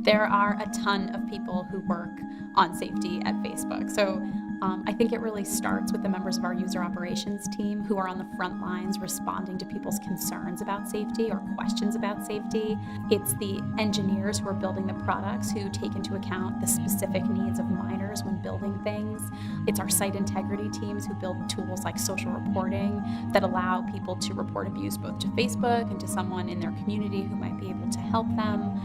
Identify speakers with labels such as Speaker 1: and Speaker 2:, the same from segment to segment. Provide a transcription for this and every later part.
Speaker 1: There are a ton of people who work on safety at Facebook. So I think it really starts with the members of our user operations team who are on the front lines responding to people's concerns about safety or questions about safety. It's the engineers who are building the products who take into account the specific needs of minors when building things. It's our site integrity teams who build tools like social reporting that allow people to report abuse both to Facebook and to someone in their community who might be able to help them.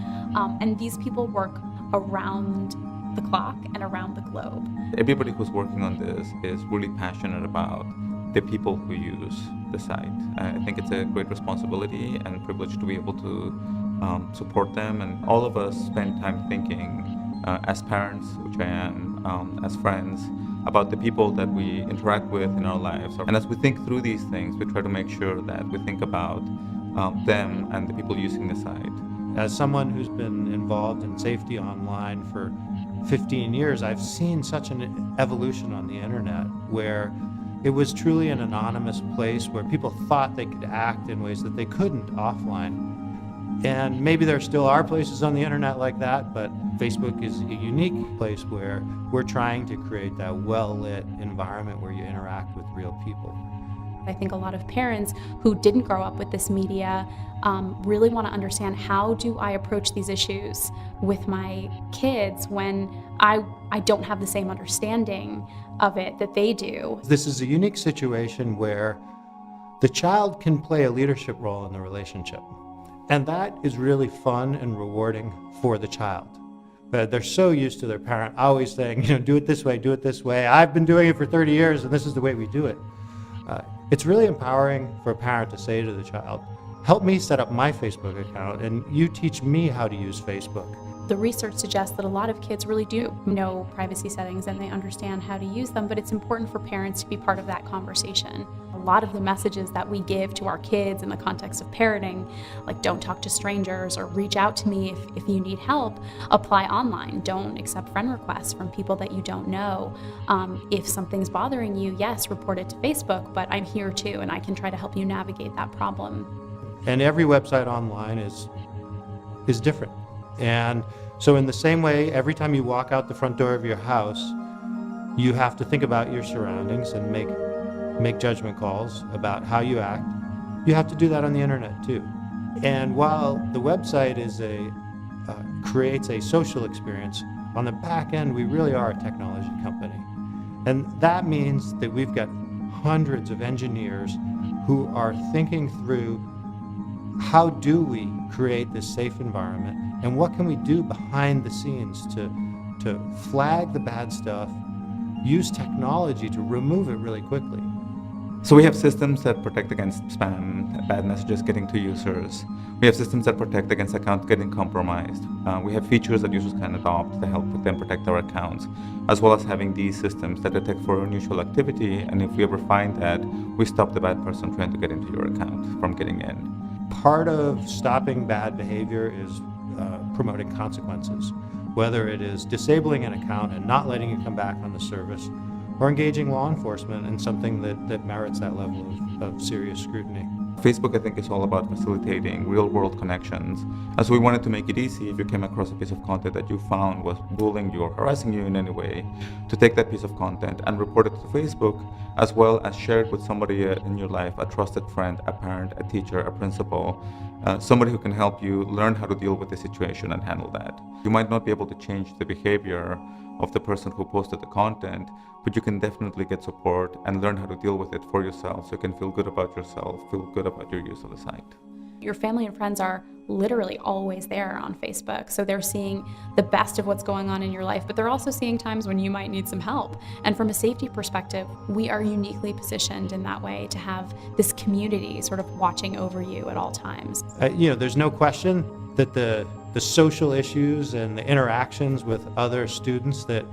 Speaker 1: And these people work around the clock and around the globe.
Speaker 2: Everybody who's working on this is really passionate about the people who use the site. I think it's a great responsibility and privilege to be able to support them, and all of us spend time thinking as parents, which I am, as friends, about the people that we interact with in our lives. And as we think through these things, we try to make sure that we think about them and the people using the site.
Speaker 3: As someone who's been involved in safety online for 15 years, I've seen such an evolution on the internet where it was truly an anonymous place where people thought they could act in ways that they couldn't offline. And maybe there still are places on the internet like that, but Facebook is a unique place where we're trying to create that well-lit environment where you interact with real people.
Speaker 1: I think a lot of parents who didn't grow up with this media really want to understand, how do I approach these issues with my kids when I don't have the same understanding of it that they do.
Speaker 3: This is a unique situation where the child can play a leadership role in the relationship. And that is really fun and rewarding for the child. But they're so used to their parent always saying, do it this way, do it this way. I've been doing it for 30 years and this is the way we do it. It's really empowering for a parent to say to the child, help me set up my Facebook account and you teach me how to use Facebook.
Speaker 1: The research suggests that a lot of kids really do know privacy settings and they understand how to use them, but it's important for parents to be part of that conversation. A lot of the messages that we give to our kids in the context of parenting, like don't talk to strangers or reach out to me if you need help, apply online. Don't accept friend requests from people that you don't know. If something's bothering you, yes, report it to Facebook, but I'm here too and I can try to help you navigate that problem.
Speaker 3: And every website online is different. And so in the same way, every time you walk out the front door of your house, you have to think about your surroundings and make judgment calls about how you act. You have to do that on the internet too. And while the website creates a social experience, on the back end, we really are a technology company. And that means that we've got hundreds of engineers who are thinking through, how do we create this safe environment and what can we do behind the scenes to flag the bad stuff, use technology to remove it really quickly.
Speaker 2: So we have systems that protect against spam, bad messages getting to users. We have systems that protect against accounts getting compromised. We have features that users can adopt to help them protect their accounts, as well as having these systems that detect for unusual activity, and if we ever find that, we stop the bad person trying to get into your account from getting in.
Speaker 3: Part of stopping bad behavior is promoting consequences, whether it is disabling an account and not letting you come back on the service, or engaging law enforcement in something that merits that level of serious scrutiny.
Speaker 2: Facebook, I think, is all about facilitating real-world connections. And so we wanted to make it easy, if you came across a piece of content that you found was bullying you or harassing you in any way, to take that piece of content and report it to Facebook, as well as share it with somebody in your life, a trusted friend, a parent, a teacher, a principal, somebody who can help you learn how to deal with the situation and handle that. You might not be able to change the behavior of the person who posted the content, but you can definitely get support and learn how to deal with it for yourself so you can feel good about yourself, feel good about your use of the site.
Speaker 1: Your family and friends are literally always there on Facebook, so they're seeing the best of what's going on in your life, but they're also seeing times when you might need some help. And from a safety perspective, we are uniquely positioned in that way to have this community sort of watching over you at all times.
Speaker 3: There's no question that the social issues and the interactions with other students that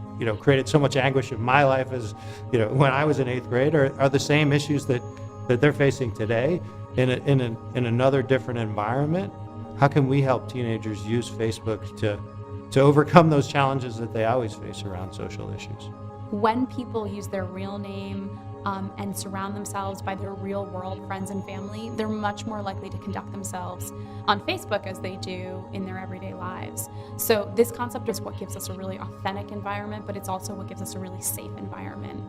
Speaker 3: created so much anguish in my life as when I was in 8th grade are the same issues that they're facing today in another different environment. How can we help teenagers use Facebook to overcome those challenges that they always face around social issues?
Speaker 1: When people use their real name and surround themselves by their real world friends and family, they're much more likely to conduct themselves on Facebook as they do in their everyday lives. So this concept is what gives us a really authentic environment, but it's also what gives us a really safe environment.